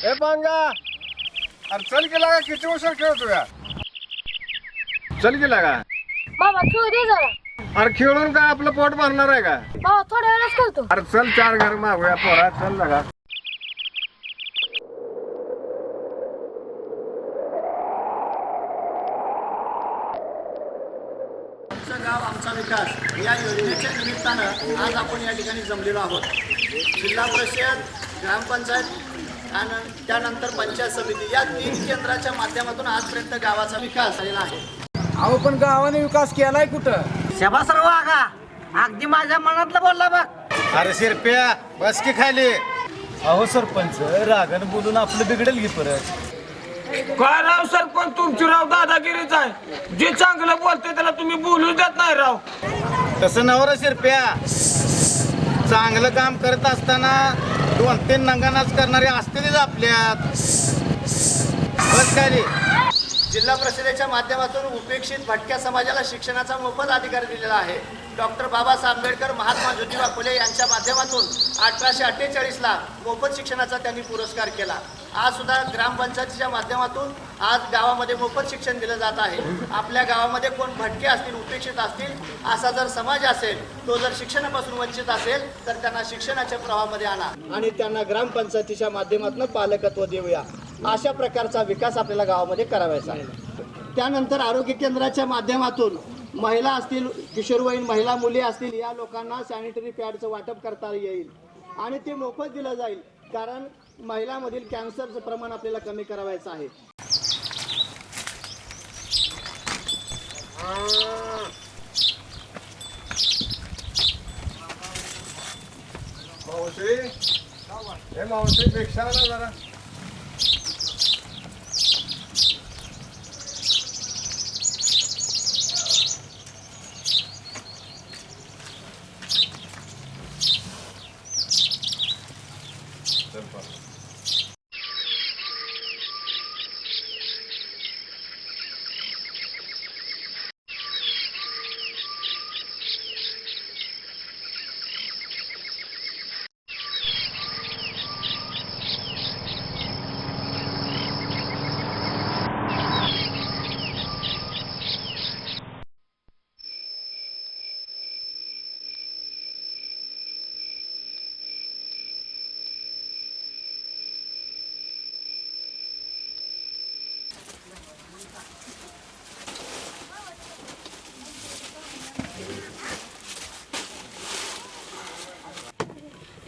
ए पांगा, अरे चल गेला का? किती उशीर खेळतो या? चल गेला का? बाबा खेळू दे जरा. अरे खेळून काय आपलं पोट भरणार आहे का? बाबा थोड्या वेळेस करतो. अरे चल, 4 घर मागूया पोरा. चल लगा. आमचं गाव आमचा विकास या योजनेच्या निमित्तानं आज आपण या ठिकाणी जमलेलो आहोत. जिल्हा परिषद, ग्रामपंचायत आणि त्यानंतर पंचायत समिती या 3 केंद्राच्या माध्यमातून आजपर्यंत गावाचा विकास झालेला आहे. अहो पण गावाने विकास केलाय कुठं? शबासर वागा, अगदी माझ्या मनातलं बोलला बघ. अरे शिरप्या, बस की खाली. अहो सरपंच, रागानं बोलून आपलं बिघडेल की परत. काय राव सरपंच, तुमची राव दादागिरीच आहे. जे चांगलं बोलते त्याला तुम्ही बोलू देत नाही राव. तसं नवरा शिरप्या, चांगलं काम करत असताना 2-3 नंगानाच करणारे असतीलच आपल्यात. बस खाली. जिल्हा परिषदेच्या माध्यमातून उपेक्षित भटक्या समाजाला शिक्षणाचा मोफत अधिकार दिलेला आहे. डॉक्टर बाबासाहेब आंबेडकर, महात्मा ज्योतिबा फुले यांच्या माध्यमातून 1848ला मोफत शिक्षणाचा त्यांनी पुरस्कार केला. आज सुद्धा ग्रामपंचायतीच्या माध्यमातून आज गावामध्ये मोफत शिक्षण दिलं जात आहे. आपल्या गावामध्ये कोण भटके असतील, उपेक्षित असतील, असा जर समाज असेल, तो जर शिक्षणापासून वंचित असेल तर त्यांना शिक्षणाच्या प्रवाहामध्ये आणा आणि त्यांना ग्रामपंचायतीच्या माध्यमातून पालकत्व देऊया. अशा प्रकारचा विकास आपल्याला गावामध्ये करावायचा आहे. त्यानंतर आरोग्य केंद्राच्या माध्यमातून महिला असतील, किशोरवयीन महिला मुली असतील, या लोकांना सॅनिटरी पॅडचं वाटप करता येईल आणि ते मोफत दिलं जाईल. कारण महिलांमधील कॅन्सरचं प्रमाण आपल्याला कमी करावायचं आहे. मावशी पेक्षा जरा.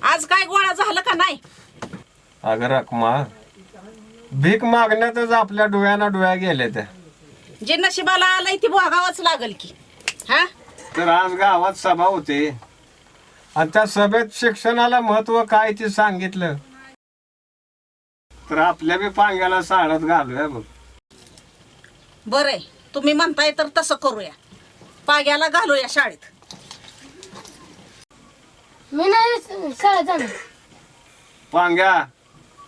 आज काय गोळा झालं का नाही? अगं रखमा, भीक मागण्यातच आपल्या डोळ्याना डोळ्या गेले त्या. जे नशिबाला आलंय ती भोगावंच लागल की. हा, तर आज गावात सभा होती आणि त्या सभेत शिक्षणाला महत्व काय ते सांगितलं. तर आपल्या बी पांग्याला साळत घालूया बघ. बरंय, तुम्ही म्हणताय तर तसं करूया. पाग्याला घालूया शाळेत. मी नाही शाळेत जाणार. पांग्या,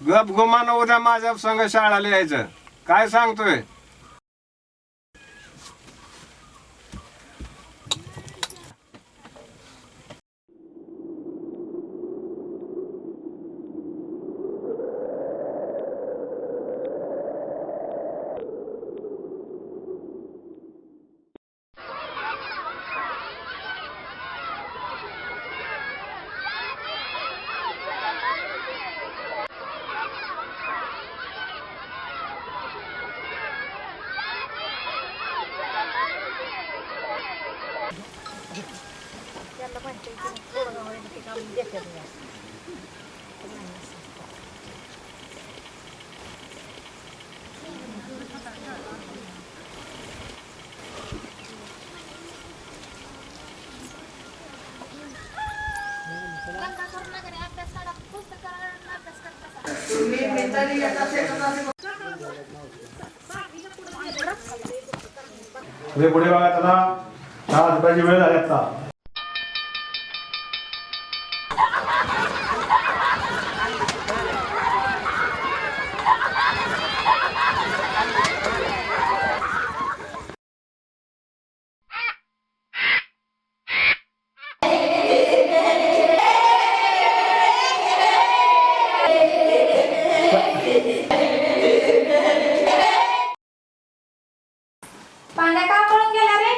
गप गुमान उद्या माझ्या संग शाळाला यायचं. काय सांगतोय? पुढे पुढे बघा चला 6 वाजताची वेळ झाली आता. पांड्या का पळून गेला रे?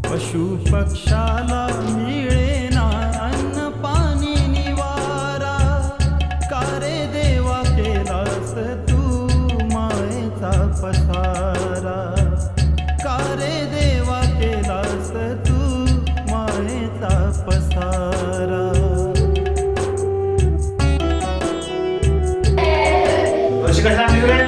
पशु पक्षाला मिळेना अन्न पाणी निवारा, कारे देवा केलास तू मायेचा पसारा, कारे देवा केलास तू मायेचा पसारा. कशी कशी आणली रे?